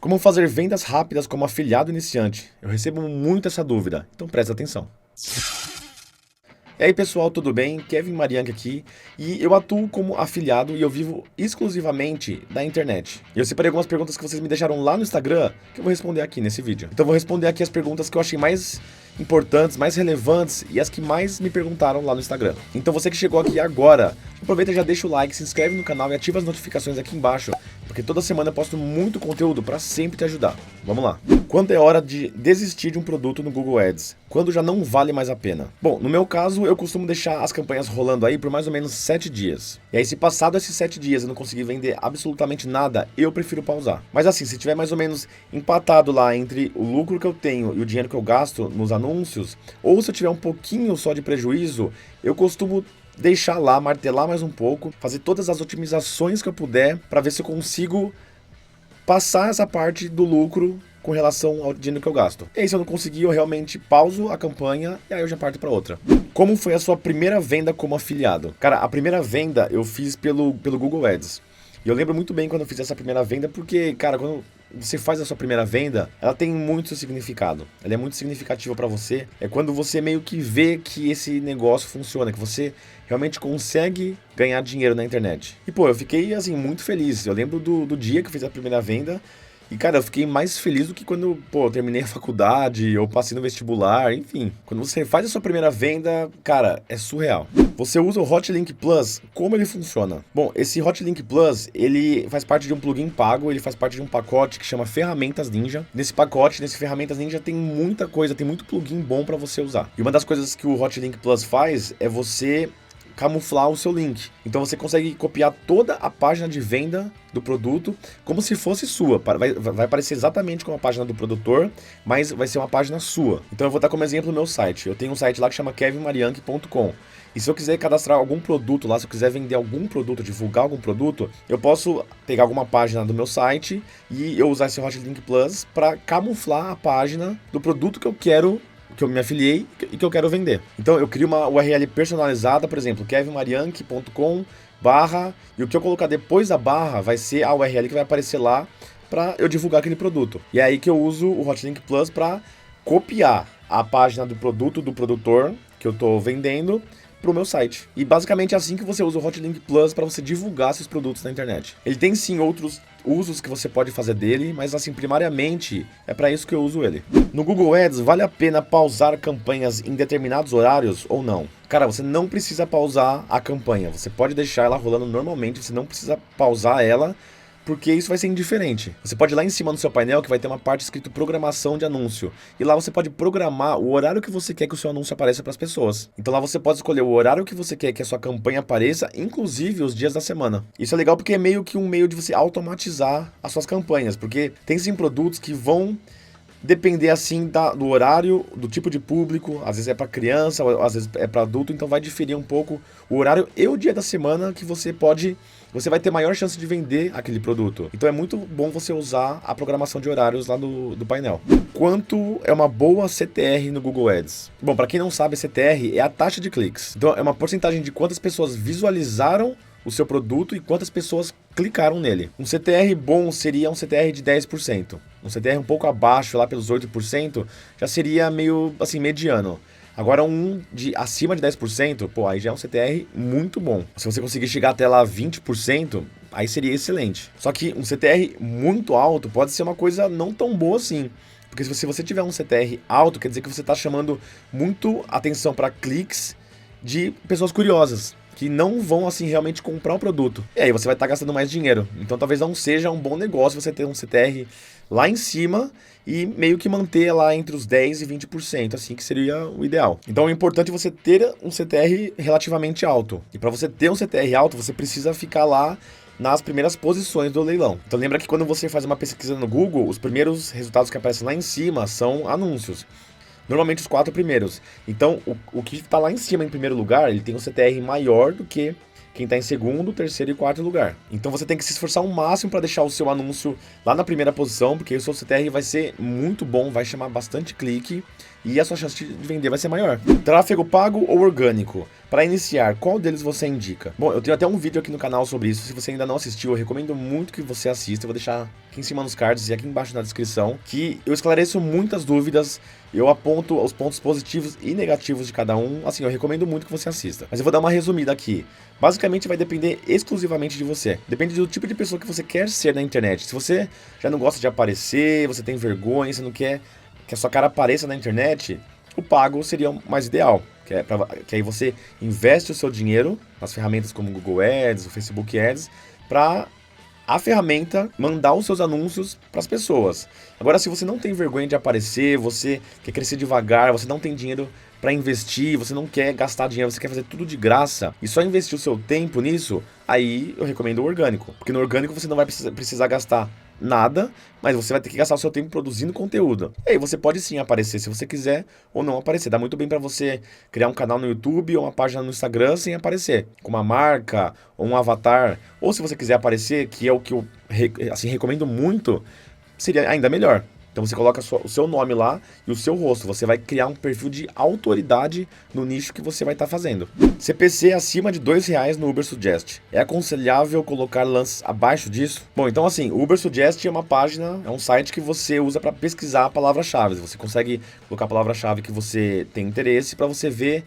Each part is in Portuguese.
Como fazer vendas rápidas como afiliado iniciante? Eu recebo muito essa dúvida, então presta atenção. E aí pessoal, tudo bem? Kevin Marianca aqui e eu atuo como afiliado e eu vivo exclusivamente da internet. E eu separei algumas perguntas que vocês me deixaram lá no Instagram que eu vou responder aqui nesse vídeo. Então eu vou responder aqui as perguntas que eu achei mais importantes, mais relevantes e as que mais me perguntaram lá no Instagram. Então você que chegou aqui agora, aproveita e já deixa o like, se inscreve no canal e ativa as notificações aqui embaixo, porque toda semana eu posto muito conteúdo para sempre te ajudar. Vamos lá. Quando é hora de desistir de um produto no Google Ads? Quando já não vale mais a pena? Bom, no meu caso, eu costumo deixar as campanhas rolando aí por mais ou menos 7 dias. E aí, se passado esses 7 dias eu não conseguir vender absolutamente nada, eu prefiro pausar. Mas assim, se tiver mais ou menos empatado lá entre o lucro que eu tenho e o dinheiro que eu gasto nos anúncios, ou se eu tiver um pouquinho só de prejuízo, eu costumo deixar lá, martelar mais um pouco, fazer todas as otimizações que eu puder para ver se eu consigo passar essa parte do lucro com relação ao dinheiro que eu gasto. E aí, se eu não conseguir, eu realmente pauso a campanha e aí eu já parto para outra. Como foi a sua primeira venda como afiliado? Cara, a primeira venda eu fiz pelo Google Ads. E eu lembro muito bem quando eu fiz essa primeira venda, porque, cara, quando você faz a sua primeira venda, ela tem muito significado. Ela é muito significativa para você. É quando você meio que vê que esse negócio funciona, que você realmente consegue ganhar dinheiro na internet. E, pô, eu fiquei, assim, muito feliz. Eu lembro do dia que eu fiz a primeira venda. E, cara, eu fiquei mais feliz do que quando, pô, eu terminei a faculdade, eu passei no vestibular, enfim. Quando você faz a sua primeira venda, cara, é surreal. Você usa o Hotlink Plus, como ele funciona? Bom, esse Hotlink Plus, ele faz parte de um plugin pago, ele faz parte de um pacote que chama Ferramentas Ninja. Nesse pacote, nesse Ferramentas Ninja, tem muita coisa, tem muito plugin bom pra você usar. E uma das coisas que o Hotlink Plus faz é você camuflar o seu link. Então você consegue copiar toda a página de venda do produto como se fosse sua. Vai parecer exatamente como a página do produtor, mas vai ser uma página sua. Então eu vou dar como exemplo o meu site. Eu tenho um site lá que chama kevinmarianca.com. E se eu quiser cadastrar algum produto lá, se eu quiser vender algum produto, divulgar algum produto, eu posso pegar alguma página do meu site e eu usar esse Hotlink Plus para camuflar a página do produto que eu quero, que eu me afiliei e que eu quero vender. Então eu crio uma URL personalizada, por exemplo, kevinmarianca.com/, e o que eu colocar depois da barra vai ser a URL que vai aparecer lá para eu divulgar aquele produto. E é aí que eu uso o Hotlink Plus para copiar a página do produto do produtor que eu estou vendendo para o meu site. E basicamente é assim que você usa o Hotlink Plus para você divulgar seus produtos na internet. Ele tem sim outros usos que você pode fazer dele, mas assim, primariamente é para isso que eu uso ele. No Google Ads, vale a pena pausar campanhas em determinados horários ou não? Cara, você não precisa pausar a campanha, você pode deixar ela rolando normalmente, você não precisa pausar ela, porque isso vai ser indiferente. Você pode ir lá em cima no seu painel que vai ter uma parte escrito programação de anúncio. E lá você pode programar o horário que você quer que o seu anúncio apareça para as pessoas. Então lá você pode escolher o horário que você quer que a sua campanha apareça, inclusive os dias da semana. Isso é legal porque é meio que um meio de você automatizar as suas campanhas, porque tem sim produtos que vão depender assim do horário, do tipo de público, às vezes é para criança, às vezes é para adulto, então vai diferir um pouco o horário e o dia da semana que você vai ter maior chance de vender aquele produto. Então é muito bom você usar a programação de horários lá do painel. Quanto é uma boa CTR no Google Ads? Bom, para quem não sabe, CTR é a taxa de cliques. Então é uma porcentagem de quantas pessoas visualizaram o seu produto e quantas pessoas clicaram nele. Um CTR bom seria um CTR de 10%. Um CTR um pouco abaixo, lá pelos 8%, já seria meio assim, mediano. Agora um de acima de 10%, pô, aí já é um CTR muito bom. Se você conseguir chegar até lá 20%, aí seria excelente. Só que um CTR muito alto pode ser uma coisa não tão boa assim. Porque se você tiver um CTR alto, quer dizer que você está chamando muito atenção para cliques de pessoas curiosas, que não vão assim realmente comprar o produto. E aí você vai estar gastando mais dinheiro. Então talvez não seja um bom negócio você ter um CTR lá em cima e meio que manter lá entre os 10 e 20%, assim que seria o ideal. Então é importante você ter um CTR relativamente alto. E para você ter um CTR alto, você precisa ficar lá nas primeiras posições do leilão. Então lembra que quando você faz uma pesquisa no Google, os primeiros resultados que aparecem lá em cima são anúncios. Normalmente os 4 primeiros. Então, o que está lá em cima em primeiro lugar, ele tem um CTR maior do que quem está em segundo, terceiro e quarto lugar. Então você tem que se esforçar ao máximo para deixar o seu anúncio lá na primeira posição, porque o seu CTR vai ser muito bom, vai chamar bastante clique e a sua chance de vender vai ser maior. Tráfego pago ou orgânico? Para iniciar, qual deles você indica? Bom, eu tenho até um vídeo aqui no canal sobre isso. Se você ainda não assistiu, eu recomendo muito que você assista. Eu vou deixar aqui em cima nos cards e aqui embaixo na descrição, que eu esclareço muitas dúvidas, eu aponto os pontos positivos e negativos de cada um. Assim, eu recomendo muito que você assista. Mas eu vou dar uma resumida aqui. Basicamente vai depender exclusivamente de você. Depende do tipo de pessoa que você quer ser na internet. Se você já não gosta de aparecer, você tem vergonha, você não quer que a sua cara apareça na internet, o pago seria o mais ideal. Que aí você investe o seu dinheiro nas ferramentas como o Google Ads, o Facebook Ads, para a ferramenta mandar os seus anúncios para as pessoas. Agora, se você não tem vergonha de aparecer, você quer crescer devagar, você não tem dinheiro para investir, você não quer gastar dinheiro, você quer fazer tudo de graça e só investir o seu tempo nisso, aí eu recomendo o orgânico. Porque no orgânico você não vai precisar gastar nada, mas você vai ter que gastar o seu tempo produzindo conteúdo. E aí você pode sim aparecer se você quiser ou não aparecer. Dá muito bem para você criar um canal no YouTube ou uma página no Instagram sem aparecer, com uma marca ou um avatar. Ou se você quiser aparecer, que é o que eu assim, recomendo muito, seria ainda melhor. Então você coloca o seu nome lá e o seu rosto. Você vai criar um perfil de autoridade no nicho que você vai estar fazendo. CPC acima de R$2 no Uber Suggest. É aconselhável colocar lances abaixo disso? Bom, então assim, o Uber Suggest é uma página, é um site que você usa para pesquisar palavras-chave. Você consegue colocar a palavra-chave que você tem interesse para você ver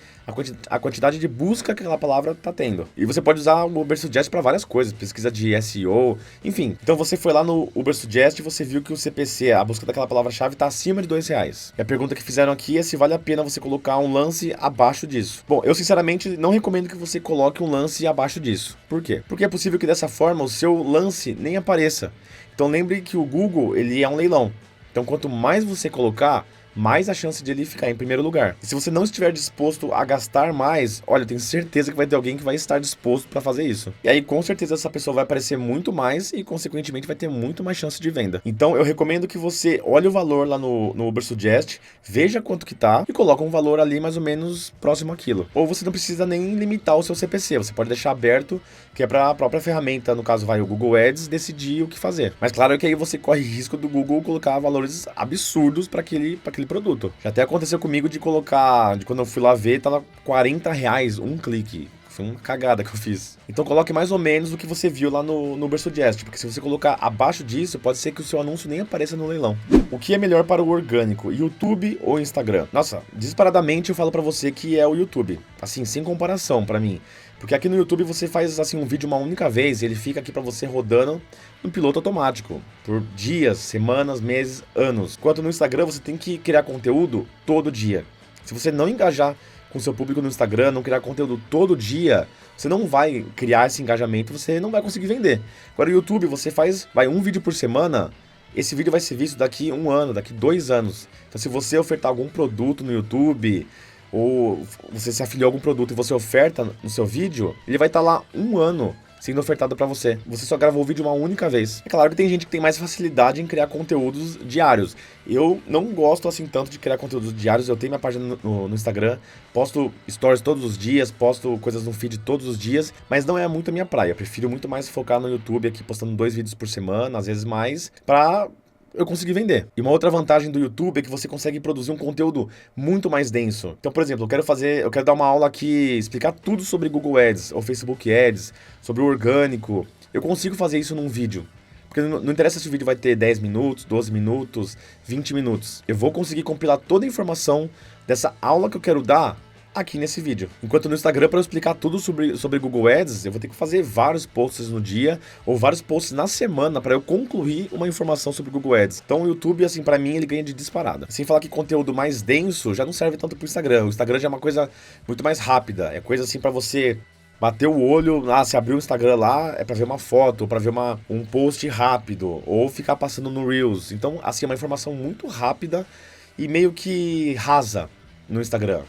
a quantidade de busca que aquela palavra está tendo. E você pode usar o Uber Suggest para várias coisas, pesquisa de SEO, enfim. Então você foi lá no Uber Suggest e você viu que o CPC, a busca daquela palavra-chave, está acima de R$2. E a pergunta que fizeram aqui é se vale a pena você colocar um lance abaixo disso. Bom, eu sinceramente não recomendo que você coloque um lance abaixo disso. Por quê? Porque é possível que dessa forma o seu lance nem apareça. Então lembre que o Google, ele é um leilão. Então quanto mais você colocar, mais a chance de ele ficar em primeiro lugar. E se você não estiver disposto a gastar mais, olha, eu tenho certeza que vai ter alguém que vai estar disposto para fazer isso. E aí, com certeza, essa pessoa vai aparecer muito mais e, consequentemente, vai ter muito mais chance de venda. Então, eu recomendo que você olhe o valor lá no Uber Suggest, veja quanto que tá e coloque um valor ali mais ou menos próximo àquilo. Ou você não precisa nem limitar o seu CPC, você pode deixar aberto, que é para a própria ferramenta, no caso vai o Google Ads, decidir o que fazer. Mas claro que aí você corre risco do Google colocar valores absurdos para aquele produto. Já até aconteceu comigo de colocar, de quando eu fui lá ver, tava R$40 um clique. Foi uma cagada que eu fiz. Então coloque mais ou menos o que você viu lá no Uber Suggest, porque se você colocar abaixo disso, pode ser que o seu anúncio nem apareça no leilão. O que é melhor para o orgânico, YouTube ou Instagram? Nossa, disparadamente eu falo pra você que é o YouTube. Assim, sem comparação pra mim. Porque aqui no YouTube você faz assim um vídeo uma única vez e ele fica aqui pra você rodando no piloto automático, por dias, semanas, meses, anos. Enquanto no Instagram você tem que criar conteúdo todo dia. Se você não engajar com seu público no Instagram, não criar conteúdo todo dia, você não vai criar esse engajamento, você não vai conseguir vender. Agora no YouTube você faz, um vídeo por semana, esse vídeo vai ser visto daqui 1 ano, daqui 2 anos. Então se você ofertar algum produto no YouTube, ou você se afiliou a algum produto e você oferta no seu vídeo, ele vai estar lá 1 ano sendo ofertado para você. Você só gravou o vídeo uma única vez. É claro que tem gente que tem mais facilidade em criar conteúdos diários. Eu não gosto assim tanto de criar conteúdos diários. Eu tenho minha página no Instagram, posto stories todos os dias, posto coisas no feed todos os dias, mas não é muito a minha praia. Eu prefiro muito mais focar no YouTube aqui, postando 2 vídeos por semana, às vezes mais, para eu consegui vender. E uma outra vantagem do YouTube é que você consegue produzir um conteúdo muito mais denso. Então, por exemplo, eu quero dar uma aula aqui, explicar tudo sobre Google Ads ou Facebook Ads, sobre o orgânico. Eu consigo fazer isso num vídeo. Porque não interessa se o vídeo vai ter 10 minutos, 12 minutos, 20 minutos. Eu vou conseguir compilar toda a informação dessa aula que eu quero dar aqui nesse vídeo. Enquanto no Instagram, para eu explicar tudo sobre Google Ads, eu vou ter que fazer vários posts no dia ou vários posts na semana para eu concluir uma informação sobre Google Ads. Então o YouTube, assim, para mim, ele ganha de disparada. Sem falar que conteúdo mais denso já não serve tanto pro Instagram. O Instagram já é uma coisa muito mais rápida. É coisa assim para você bater o olho, se abrir o Instagram lá, é pra ver uma foto, ou pra ver um post rápido, ou ficar passando no Reels. Então, assim, é uma informação muito rápida e meio que rasa no Instagram.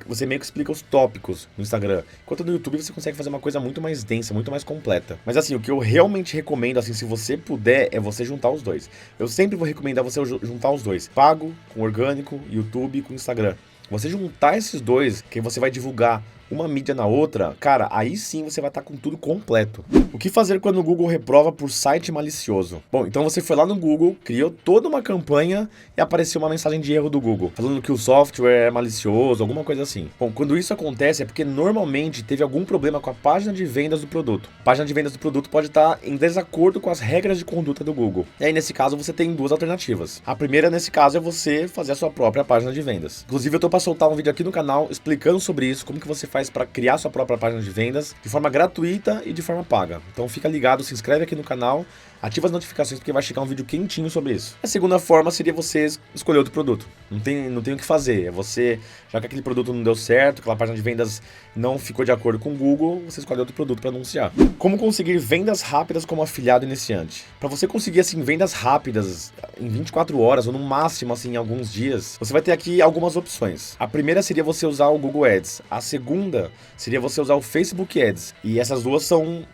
Você meio que explica os tópicos no Instagram. Enquanto no YouTube você consegue fazer uma coisa muito mais densa, muito mais completa. Mas assim, o que eu realmente recomendo, assim, se você puder, é você juntar os dois. Eu sempre vou recomendar você juntar os dois. Pago com orgânico, YouTube com Instagram. Você juntar esses dois, que você vai divulgar uma mídia na outra, cara, aí sim você vai estar com tudo completo. O que fazer quando o Google reprova por site malicioso? Bom, então você foi lá no Google, criou toda uma campanha e apareceu uma mensagem de erro do Google, falando que o software é malicioso, alguma coisa assim. Bom, quando isso acontece é porque normalmente teve algum problema com a página de vendas do produto. A página de vendas do produto pode estar em desacordo com as regras de conduta do Google. E aí, nesse caso, você tem duas alternativas. A primeira, nesse caso, é você fazer a sua própria página de vendas. Inclusive, eu tô para soltar um vídeo aqui no canal explicando sobre isso, como que você faz para criar sua própria página de vendas de forma gratuita e de forma paga. Então fica ligado, se inscreve aqui no canal, ativa as notificações porque vai chegar um vídeo quentinho sobre isso. A segunda forma seria você escolher outro produto. Não tem o que fazer. É você, já que aquele produto não deu certo, aquela página de vendas não ficou de acordo com o Google, você escolhe outro produto para anunciar. Como conseguir vendas rápidas como afiliado iniciante? Para você conseguir assim vendas rápidas em 24 horas ou no máximo assim em alguns dias, você vai ter aqui algumas opções. A primeira seria você usar o Google Ads. A segunda seria você usar o Facebook Ads. E essas duas são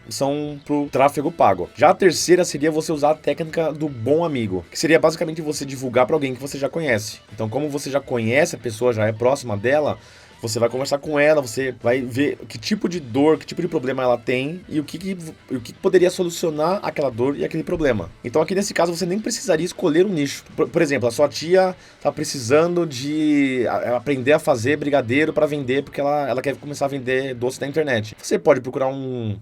pro tráfego pago. Já a terceira seria você usar a técnica do bom amigo, que seria basicamente você divulgar para alguém que você já conhece. Então, como você já conhece a pessoa, já é próxima dela, você vai conversar com ela, você vai ver que tipo de dor, que tipo de problema ela tem e o que poderia solucionar aquela dor e aquele problema. Então aqui nesse caso você nem precisaria escolher um nicho. Por exemplo, a sua tia está precisando de aprender a fazer brigadeiro para vender porque ela quer começar a vender doce na internet. Você pode procurar um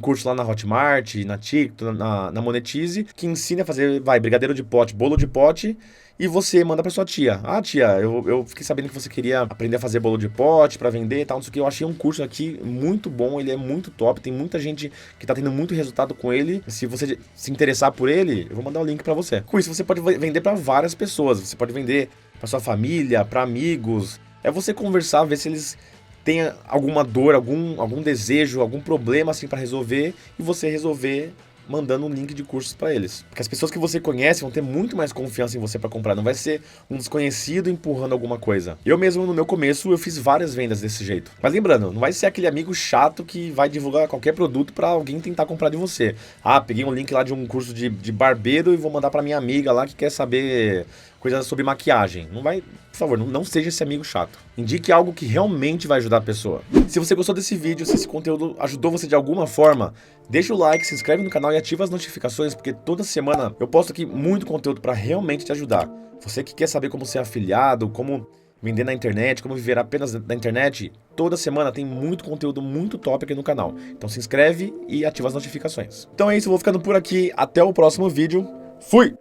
curso lá na Hotmart, na TikTok, na Monetize, que ensina a fazer, brigadeiro de pote, bolo de pote, e você manda pra sua tia. Ah, tia, eu fiquei sabendo que você queria aprender a fazer bolo de pote pra vender e tal, não sei o que. Eu achei um curso aqui muito bom, ele é muito top, tem muita gente que tá tendo muito resultado com ele. Se você se interessar por ele, eu vou mandar o link pra você. Com isso, você pode vender pra várias pessoas, você pode vender pra sua família, pra amigos. É você conversar, ver se eles tem alguma dor, algum desejo, algum problema assim para resolver e você resolver mandando um link de cursos para eles. Porque as pessoas que você conhece vão ter muito mais confiança em você para comprar, não vai ser um desconhecido empurrando alguma coisa. Eu mesmo no meu começo eu fiz várias vendas desse jeito. Mas lembrando, não vai ser aquele amigo chato que vai divulgar qualquer produto para alguém tentar comprar de você. Ah, peguei um link lá de um curso de barbeiro e vou mandar para minha amiga lá que quer saber coisas sobre maquiagem. Não vai, por favor, não seja esse amigo chato. Indique algo que realmente vai ajudar a pessoa. Se você gostou desse vídeo, se esse conteúdo ajudou você de alguma forma, deixa o like, se inscreve no canal e ativa as notificações, porque toda semana eu posto aqui muito conteúdo para realmente te ajudar. Você que quer saber como ser afiliado, como vender na internet, como viver apenas da internet, toda semana tem muito conteúdo muito top aqui no canal. Então se inscreve e ativa as notificações. Então é isso, eu vou ficando por aqui. Até o próximo vídeo. Fui!